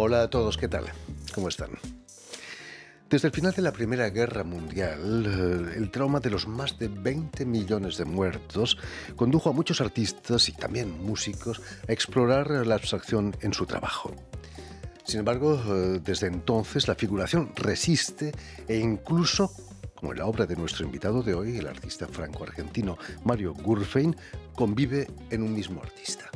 Hola a todos, ¿qué tal? ¿Cómo están? Desde el final de la Primera Guerra Mundial, el trauma de los más de 20 millones de muertos condujo a muchos artistas y también músicos a explorar la abstracción en su trabajo. Sin embargo, desde entonces la figuración resiste e incluso, como en la obra de nuestro invitado de hoy, el artista franco-argentino Mario Gurfein, convive en un mismo artista.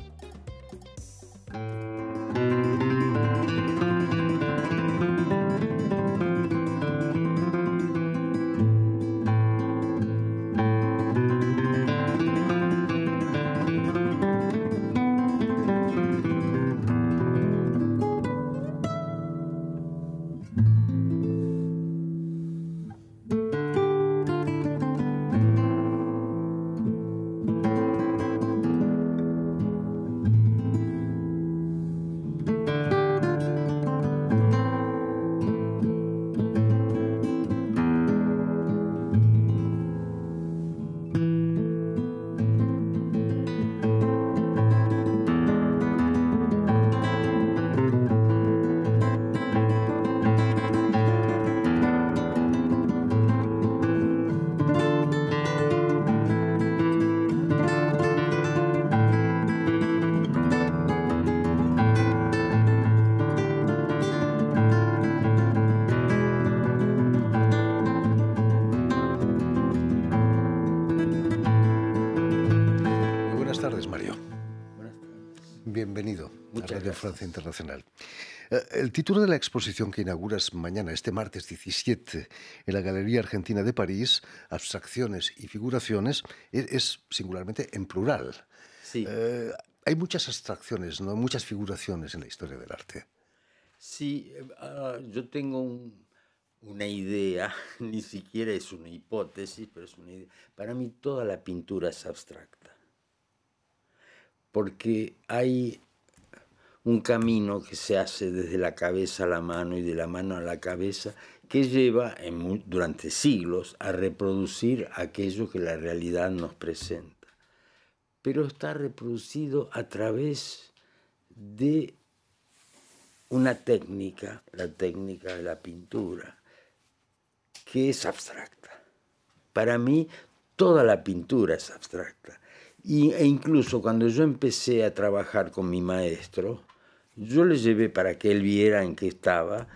Buenas tardes, Mario. Buenas tardes. Bienvenido a Muchas Radio gracias. Francia Internacional. El título de la exposición que inauguras mañana, este martes 17, en la Galería Argentina de París, Abstracciones y Figuraciones, es singularmente en plural. Sí, Hay muchas abstracciones, ¿no? Muchas figuraciones en la historia del arte. sí, yo tengo una idea, ni siquiera es una hipótesis, pero es una idea. Para mí toda la pintura es abstracta, porque hay un camino que se hace desde la cabeza a la mano y de la mano a la cabeza que lleva durante siglos a reproducir aquello que la realidad nos presenta. Pero está reproducido a través de una técnica, la técnica de la pintura, que es abstracta. Para mí, toda la pintura es abstracta. E incluso cuando yo empecé a trabajar con mi maestro, yo le llevé para que él viera en qué estaba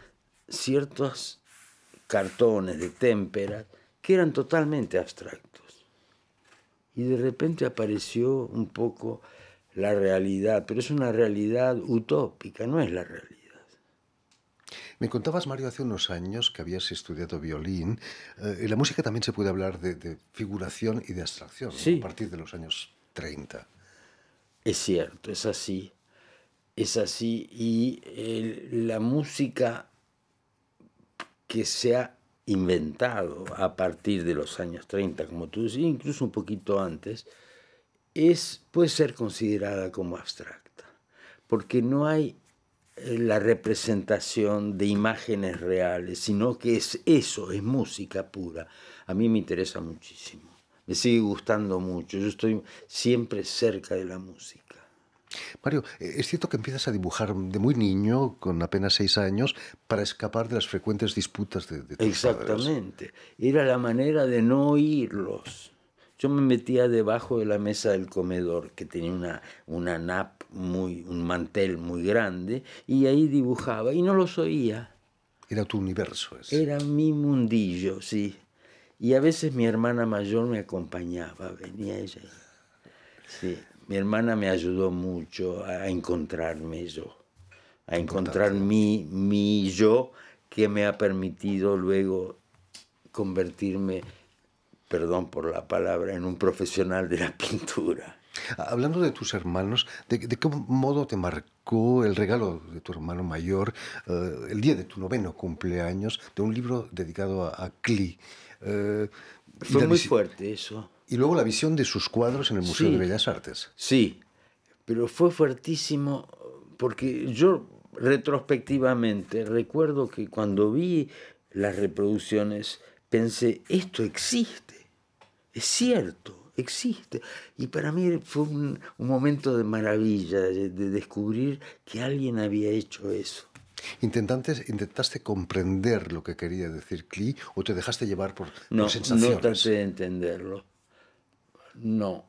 ciertos cartones de témperas que eran totalmente abstractos. Y de repente apareció un poco la realidad, pero es una realidad utópica, no es la realidad. Me contabas, Mario, hace unos años que habías estudiado violín. En la música también se puede hablar de figuración y de abstracción, ¿no? A Sí, partir de los años 30. es cierto, es así. Es así. Y la música que se ha inventado a partir de los años 30, como tú decías, incluso un poquito antes, puede ser considerada como abstracta, porque no hay la representación de imágenes reales, sino que es eso, es música pura. A mí me interesa muchísimo, me sigue gustando mucho, yo estoy siempre cerca de la música. Mario, es cierto que empiezas a dibujar de muy niño, con apenas 6 años, para escapar de las frecuentes disputas de tus padres. Exactamente, era la manera de no oírlos. Yo me metía debajo de la mesa del comedor, que tenía una nap, un mantel muy grande, y ahí dibujaba, y no los oía. Era tu universo ese. Era mi mundillo, sí. Y a veces mi hermana mayor me acompañaba, venía ella. Sí, mi hermana me ayudó mucho a encontrarme yo, a encontrar Importante. mi yo, que me ha permitido luego convertirme, perdón por la palabra, en un profesional de la pintura. Hablando de tus hermanos, ¿de qué modo te marcó el regalo de tu hermano mayor, el día de tu 9º cumpleaños, de un libro dedicado a Klee? eh, y, Fue la muy visi- fuerte eso. y luego la visión de sus cuadros en el Museo de Sí, Bellas Artes. sí, pero fue fuertísimo porque yo retrospectivamente recuerdo que cuando vi las reproducciones pensé, esto existe, es cierto, existe. Y para mí fue un momento de maravilla, de descubrir que alguien había hecho eso. ¿Intentaste comprender lo que quería decir Klee o te dejaste llevar por No, no traté sensaciones? de entenderlo. No,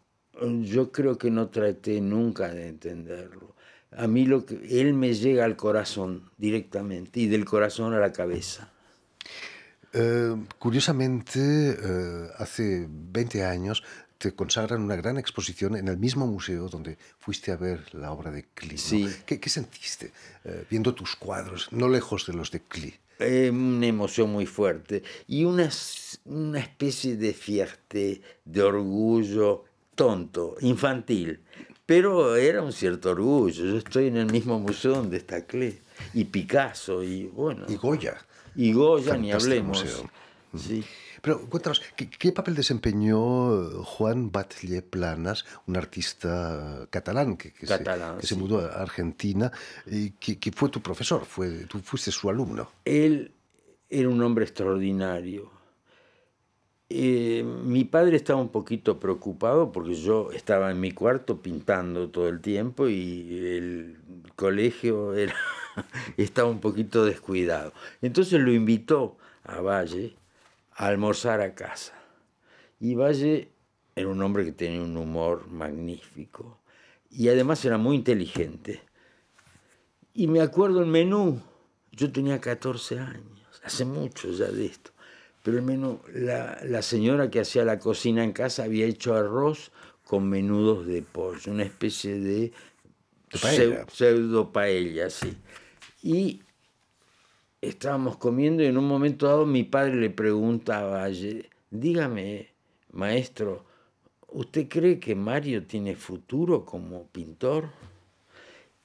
yo creo que no traté nunca de entenderlo. A mí él me llega al corazón directamente y del corazón a la cabeza. Curiosamente, hace 20 años te consagran una gran exposición en el mismo museo donde fuiste a ver la obra de Klee, ¿no? Sí, ¿Qué sentiste viendo tus cuadros, no lejos de los de Klee? una emoción muy fuerte y una especie de fierté, de orgullo tonto, infantil, pero era un cierto orgullo. Yo estoy en el mismo museo donde está Klee y Picasso y Y bueno, Goya, y Goya, ni fantástico museo. hablemos. Sí. Pero cuéntanos, ¿qué papel desempeñó Juan Batlle Planas, un artista catalán Catalán, que se sí. mudó a Argentina y que fue tu profesor, tú fuiste su alumno? Él era un hombre extraordinario. Mi padre estaba un poquito preocupado porque yo estaba en mi cuarto pintando todo el tiempo y el colegio estaba un poquito descuidado. Entonces lo invitó a Valle a almorzar a casa. Y Valle era un hombre que tenía un humor magnífico y además era muy inteligente. Y me acuerdo el menú, yo tenía 14 años, hace mucho ya de esto, pero el menú, la señora que hacía la cocina en casa había hecho arroz con menudos de pollo, una especie de De paella. pseudo paella, sí. Y estábamos comiendo y en un momento dado mi padre le pregunta a Valle, dígame, maestro, ¿usted cree que Mario tiene futuro como pintor?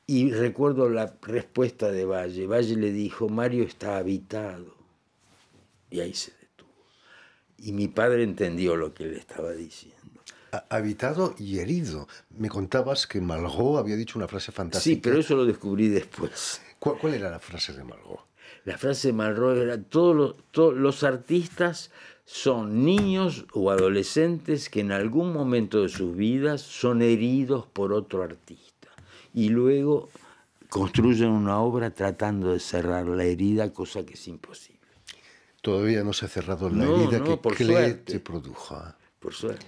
Y recuerdo la respuesta de Valle. Valle le dijo, Mario está habitado. Y ahí se detuvo. Y mi padre entendió lo que le estaba diciendo. Habitado y herido. Me contabas que Malraux había dicho una frase Sí, pero fantástica. eso lo descubrí después. ¿Cuál era la frase de Malraux? La frase de Malraux era, todos los artistas son niños o adolescentes que en algún momento de sus vidas son heridos por otro artista. Y luego construyen una obra tratando de cerrar la herida, cosa que es imposible. Todavía no se ha cerrado la No, herida no, que por Klee te suerte, produjo. por suerte.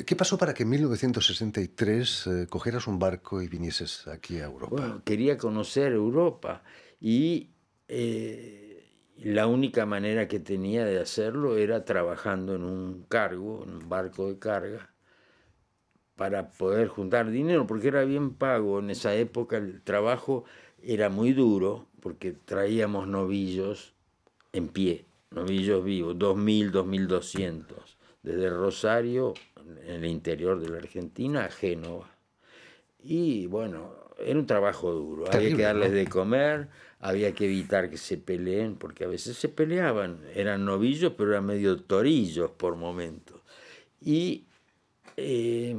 ¿Qué pasó para que en 1963 cogieras un barco y vinieses aquí a Europa? Bueno, quería conocer Europa y la única manera que tenía de hacerlo era trabajando en un cargo, en un barco de carga, para poder juntar dinero, porque era bien pago. En esa época el trabajo era muy duro, porque traíamos novillos en pie, novillos vivos, 2.000, 2.200, desde Rosario, en el interior de la Argentina, a Génova. Y bueno, era un trabajo duro, había que Terrible, darles ¿no? de comer, había que evitar que se peleen, porque a veces se peleaban, eran novillos, pero eran medio torillos por momentos. Y eh,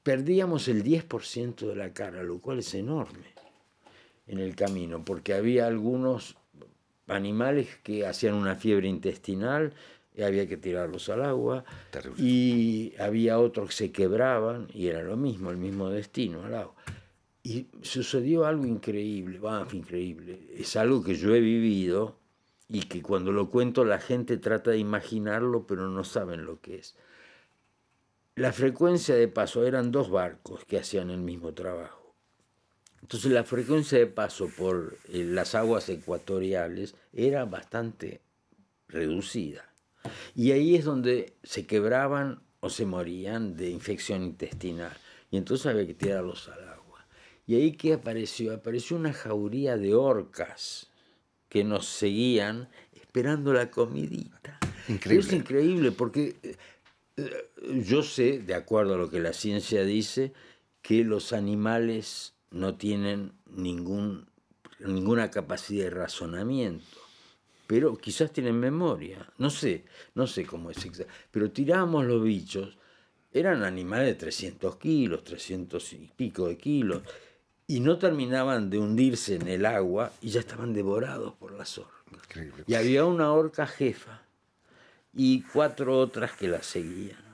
perdíamos el 10% de la carga, lo cual es enorme en el camino, porque había algunos animales que hacían una fiebre intestinal y había que tirarlos al agua, Terrible. y había otros que se quebraban y era lo mismo, el mismo destino al agua. Y sucedió algo increíble, increíble, es algo que yo he vivido y que cuando lo cuento la gente trata de imaginarlo, pero no saben lo que es. La frecuencia de paso eran 2 barcos que hacían el mismo trabajo. Entonces la frecuencia de paso por las aguas ecuatoriales era bastante reducida. Y ahí es donde se quebraban o se morían de infección intestinal. Y entonces había que tirarlos al agua. Y ahí ¿qué apareció? Apareció una jauría de orcas que nos seguían esperando la comidita. Pero es Increíble. increíble porque yo sé, de acuerdo a lo que la ciencia dice, que los animales no tienen ninguna capacidad de razonamiento, pero quizás tienen memoria, no sé cómo es exacto, pero tirábamos los bichos, eran animales de 300 kilos, 300 y pico de kilos, y no terminaban de hundirse en el agua y ya estaban devorados por las orcas. Increíble. Y había una orca jefa y 4 otras que la seguían.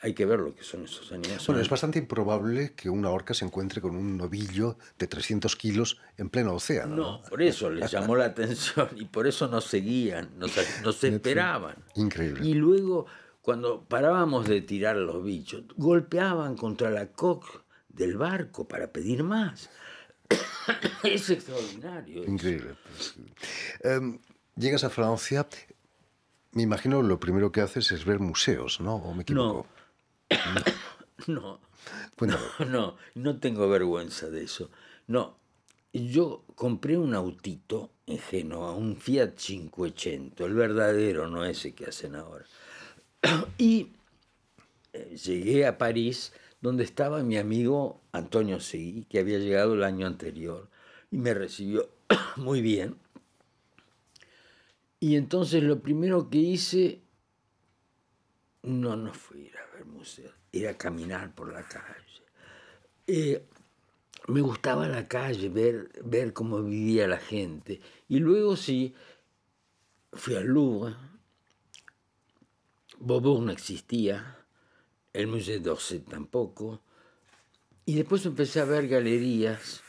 hay que ver lo que son esos animales. Bueno, es bastante improbable que una orca se encuentre con un novillo de 300 kilos en pleno océano, ¿no? No, por eso les llamó la atención y por eso nos seguían, nos esperaban. Increíble. Y luego, cuando parábamos de tirar los bichos, golpeaban contra la coque del barco para pedir más. Es extraordinario. Increíble. Llegas a Francia, me imagino lo primero que haces es ver museos, ¿no? ¿O me equivoco? No, Cuéntame. no tengo vergüenza de eso. No, yo compré un autito en Génova, un Fiat 500, el verdadero, no ese que hacen ahora. Y llegué a París, donde estaba mi amigo Antonio Seguí, que había llegado el año anterior, y me recibió muy bien. Y entonces lo primero que hice, no fue ir a ver museos, era caminar por la calle. Me gustaba la calle, ver cómo vivía la gente. Y luego sí, fui al Louvre, Beaubourg no existía, el Musée d'Orsay tampoco. Y después empecé a ver galerías.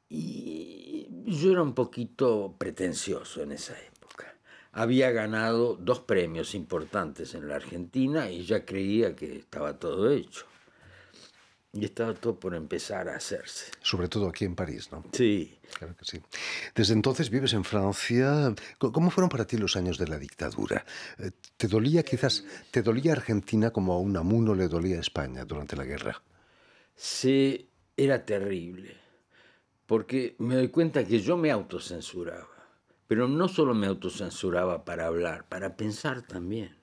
Y yo era un poquito pretencioso en esa época. Había ganado 2 premios importantes en la Argentina y ya creía que estaba todo hecho. Y estaba todo por empezar a hacerse. Sobre todo aquí en París, ¿no? Sí. Claro que sí. Desde entonces vives en Francia. ¿Cómo fueron para ti los años de la dictadura? ¿Te dolía Argentina como a Unamuno le dolía a España durante la guerra? Sí, era terrible. Porque me doy cuenta que yo me autocensuraba. Pero no solo me autocensuraba para hablar, para pensar también.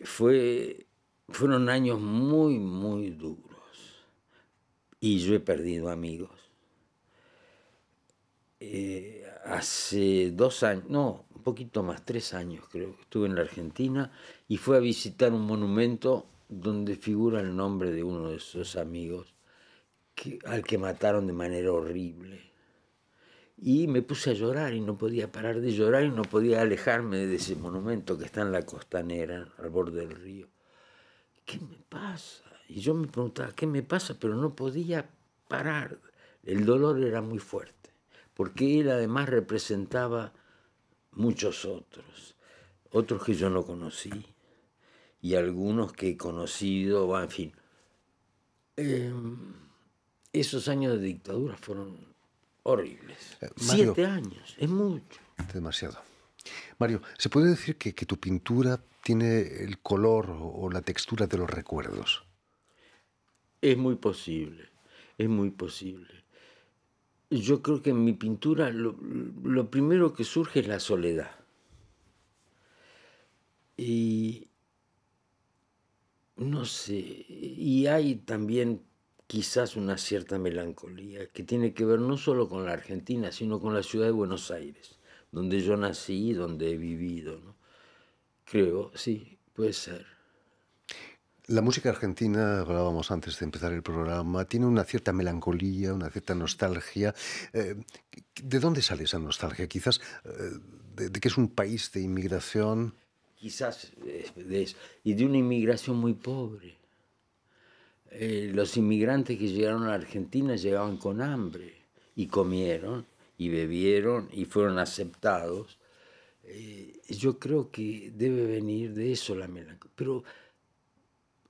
Fueron años muy, muy duros. Y yo he perdido amigos. Hace 2 años, no, un poquito más, 3 años creo, que estuve en la Argentina y fui a visitar un monumento donde figura el nombre de uno de esos amigos al que mataron de manera horrible. Y me puse a llorar y no podía parar de llorar y no podía alejarme de ese monumento que está en la costanera, al borde del río. ¿Qué me pasa? Y yo me preguntaba, ¿qué me pasa? Pero no podía parar. El dolor era muy fuerte, porque él además representaba muchos otros que yo no conocí, y algunos que he conocido, en fin. Esos años de dictadura fueron horribles. Mario, 7 años, es mucho. Demasiado. Mario, ¿se puede decir que tu pintura tiene el color o la textura de los recuerdos? Es muy posible, es muy posible. Yo creo que en mi pintura lo primero que surge es la soledad. Y no sé, y hay también quizás una cierta melancolía que tiene que ver no solo con la Argentina, sino con la ciudad de Buenos Aires, donde yo nací y donde he vivido, ¿no? Creo, sí, puede ser. La música argentina, hablábamos antes de empezar el programa, tiene una cierta melancolía, una cierta nostalgia. ¿De dónde sale esa nostalgia? Quizás de que es un país de inmigración. Quizás de eso, y de una inmigración muy pobre. Los inmigrantes que llegaron a la Argentina llegaban con hambre y comieron y bebieron y fueron aceptados. Yo creo que debe venir de eso la melancolía. Pero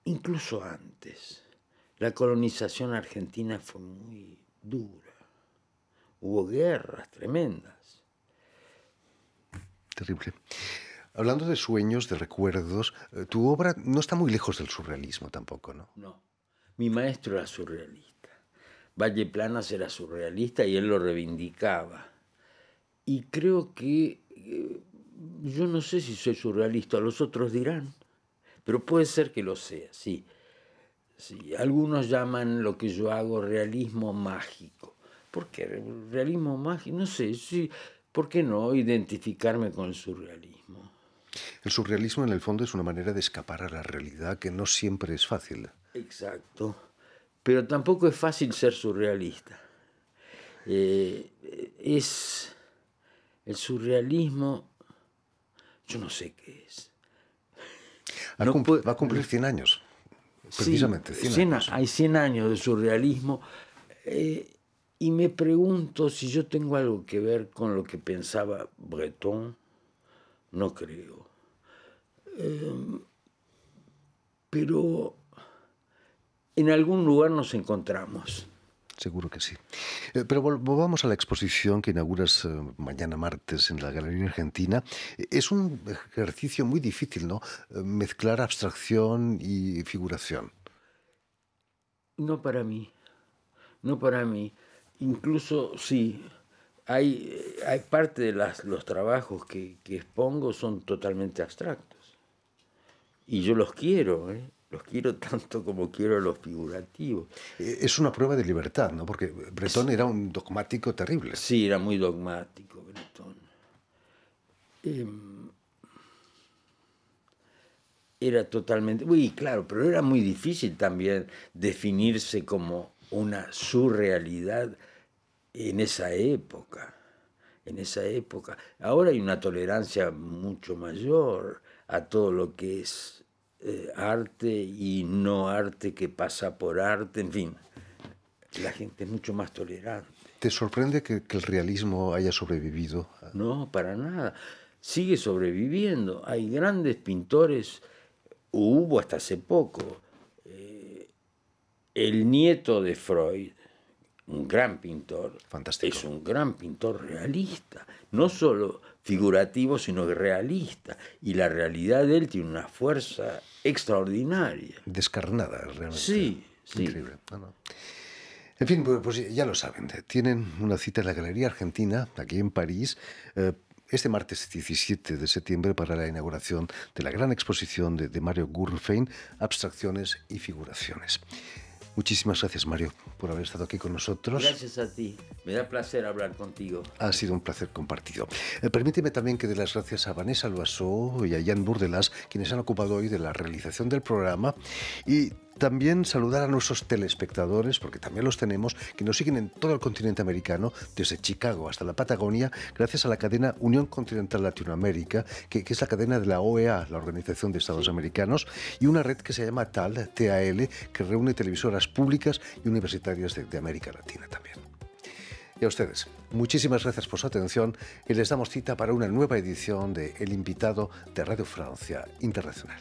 incluso antes, la colonización argentina fue muy dura. Hubo guerras tremendas. Terrible. Hablando de sueños, de recuerdos, tu obra no está muy lejos del surrealismo tampoco, ¿no? No. Mi maestro era surrealista. Valle Planas era surrealista y él lo reivindicaba. Y creo que, yo no sé si soy surrealista, los otros dirán, pero puede ser que lo sea, sí. Sí, algunos llaman lo que yo hago realismo mágico. ¿Por qué realismo mágico? No sé, sí, ¿por qué no identificarme con el surrealismo? El surrealismo en el fondo es una manera de escapar a la realidad que no siempre es fácil. Exacto, pero tampoco es fácil ser surrealista. Es el surrealismo, yo no sé qué es. Va a cumplir 100 años. Precisamente, sí, 100 años. Hay 100 años de surrealismo. Y me pregunto si yo tengo algo que ver con lo que pensaba Breton. No creo. Pero en algún lugar nos encontramos. Seguro que sí. Pero volvamos a la exposición que inauguras mañana martes en la Galería Argentina. Es un ejercicio muy difícil, ¿no? Mezclar abstracción y figuración. No para mí, no para mí. Incluso sí, hay parte de los trabajos que expongo son totalmente abstractos. Y yo los quiero, ¿eh? Los quiero tanto como quiero los figurativos. Es una prueba de libertad, ¿no? Porque Breton era un dogmático terrible. Sí, era muy dogmático Breton. Era totalmente... Uy, claro, pero era muy difícil también definirse como una surrealidad en esa época. En esa época. Ahora hay una tolerancia mucho mayor a todo lo que es arte y no arte que pasa por arte, en fin. La gente es mucho más tolerante. ¿Te sorprende que el realismo haya sobrevivido? No, para nada. Sigue sobreviviendo. Hay grandes pintores, hubo hasta hace poco. El nieto de Freud, un gran pintor, Fantástico. es un gran pintor realista, no solo figurativo, sino realista. Y la realidad de él tiene una fuerza extraordinaria. Descarnada, realmente. Sí, sí. Increíble. No. En fin, pues ya lo saben, tienen una cita en la Galería Argentina, aquí en París, este martes 17 de septiembre para la inauguración de la gran exposición de Mario Guggenheim, Abstracciones y Figuraciones. Muchísimas gracias, Mario, por haber estado aquí con nosotros. Gracias a ti. Me da placer hablar contigo. Ha sido un placer compartido. Permíteme también que dé las gracias a Vanessa Loiseau y a Jan Burdelas, quienes han ocupado hoy de la realización del programa, y también saludar a nuestros telespectadores, porque también los tenemos, que nos siguen en todo el continente americano, desde Chicago hasta la Patagonia, gracias a la cadena Unión Continental Latinoamérica, que es la cadena de la OEA, la Organización de Estados Americanos, y una red que se llama TAL, que reúne televisoras públicas y universitarias de América Latina también. Y a ustedes, muchísimas gracias por su atención y les damos cita para una nueva edición de El Invitado de Radio Francia Internacional.